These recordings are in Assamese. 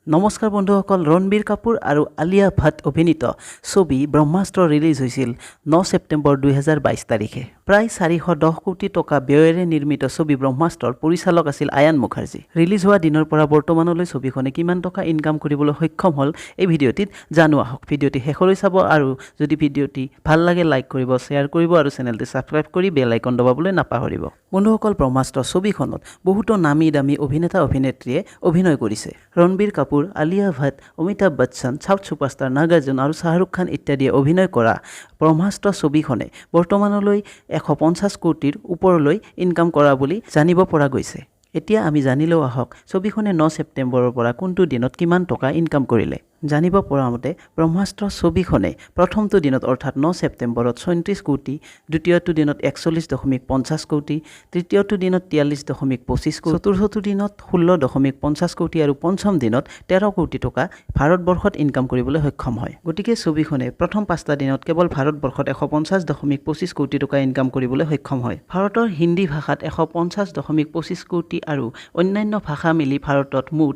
নমস্কাৰ বন্ধুসকল, ৰণবীৰ কাপুৰ আৰু আলিয়া ভাট অভিনীত ছবি ব্ৰহ্মাস্ত্ৰ ৰিলিজ হৈছিল 9 ছেপ্টেম্বৰ 2022 তাৰিখে। প্ৰায় 410 কোটি টকা ব্যয়েৰে নিৰ্মিত ছবি ব্ৰহ্মাস্ত্ৰৰ পৰিচালক আছিল আয়ান মুখাৰ্জী। ৰিলিজ হোৱা দিনৰ পৰা বৰ্তমানলৈ ছবিখনে কিমান টকা ইনকাম কৰিবলৈ সক্ষম হ'ল এই ভিডিঅ'টিত জানো আহক। ভিডিঅ'টি শেষলৈ চাব আৰু যদি ভিডিঅ'টি ভাল লাগে লাইক কৰিব, শ্বেয়াৰ কৰিব আৰু চেনেলটি ছাবস্ক্ৰাইব কৰি বেল আইকন দবাবলৈ নাপাহৰিব। বন্ধুসকল, ব্ৰহ্মাস্ত্ৰ ছবিখনত বহুতো নামী দামী অভিনেতা অভিনেত্ৰীয়ে অভিনয় কৰিছে। ৰণবীৰ কাপুৰ, আলিয়া ভাট, অমিতাভ বচ্চন, সাউথ ছুপাৰষ্টাৰ নাগাৰ্জুন আৰু শ্বাহৰুখ খান ইত্যাদিয়ে অভিনয় কৰা ব্ৰহ্মাস্ত্ৰ ছবিখনে বৰ্তমানলৈ 150 কোটিৰ ওপৰলৈ ইনকাম কৰা বুলি জানিব পৰা গৈছে। এতিয়া আমি জানিলেও আহক ছবিখনে 9 ছেপ্টেম্বৰৰ পৰা কোনটো দিনত কিমান টকা ইনকাম কৰিলে। জানিব পৰা মতে ব্ৰহ্মাস্ত্ৰ ছবিখনে প্ৰথমটো দিনত অৰ্থাৎ 9 ছেপ্টেম্বৰত 34 কোটি, দ্বিতীয়টো দিনত 41.50 কোটি, তৃতীয়টো দিনত 43.25 কোটি, চতুৰ্থটো দিনত 16.50 কোটি আৰু পঞ্চম দিনত 13 কোটি টকা ভাৰতবৰ্ষত ইনকাম কৰিবলৈ সক্ষম হয়। গতিকে ছবিখনে প্ৰথম 5টা দিনত কেৱল ভাৰতবৰ্ষত 150.25 কোটি টকা ইনকাম কৰিবলৈ সক্ষম হয়। ভাৰতৰ হিন্দী ভাষাত 150.25 কোটি আৰু অন্যান্য ভাষা মিলি ভাৰতত মুঠ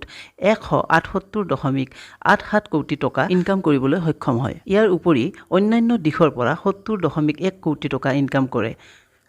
178.87 কোটি টকা ইনকাম কৰিবলৈ সক্ষম হয়। ইয়াৰ উপৰি অন্যান্য দিশৰ পৰা 70.1 কোটি টকা ইনকাম কৰে।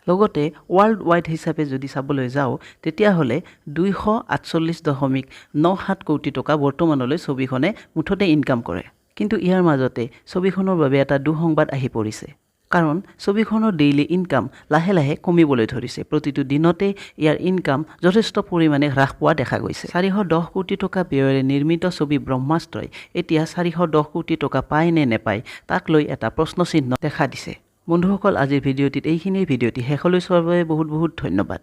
লগতে ৱৰ্ল্ড ৱাইড হিচাপে যদি চাবলৈ যাওঁ তেতিয়াহ'লে 248.97 কোটি টকা বৰ্তমানলৈ ছবিখনে মুঠতে ইনকাম কৰে। কিন্তু ইয়াৰ মাজতে ছবিখনৰ বাবে এটা দুঃসংবাদ আহি পৰিছে। কাৰণ ছবিখনৰ ডেইলি ইনকাম লাহে লাহে কমিবলৈ ধৰিছে। প্ৰতিটো দিনতে ইয়াৰ ইনকাম যথেষ্ট পৰিমাণে হ্ৰাস পোৱা দেখা গৈছে। 410 কোটি টকা ব্যয়েৰে নিৰ্মিত ছবি ব্ৰহ্মাস্ত্ৰই এতিয়া 410 কোটি টকা পায় নে নেপায় তাক লৈ এটা প্ৰশ্নচিহ্ন দেখা দিছে। বন্ধুসকল, আজিৰ ভিডিঅ'টিত এইখিনিয়ে। ভিডিঅ'টি শেষলৈ চোৱাৰ বাবে বহুত বহুত ধন্যবাদ।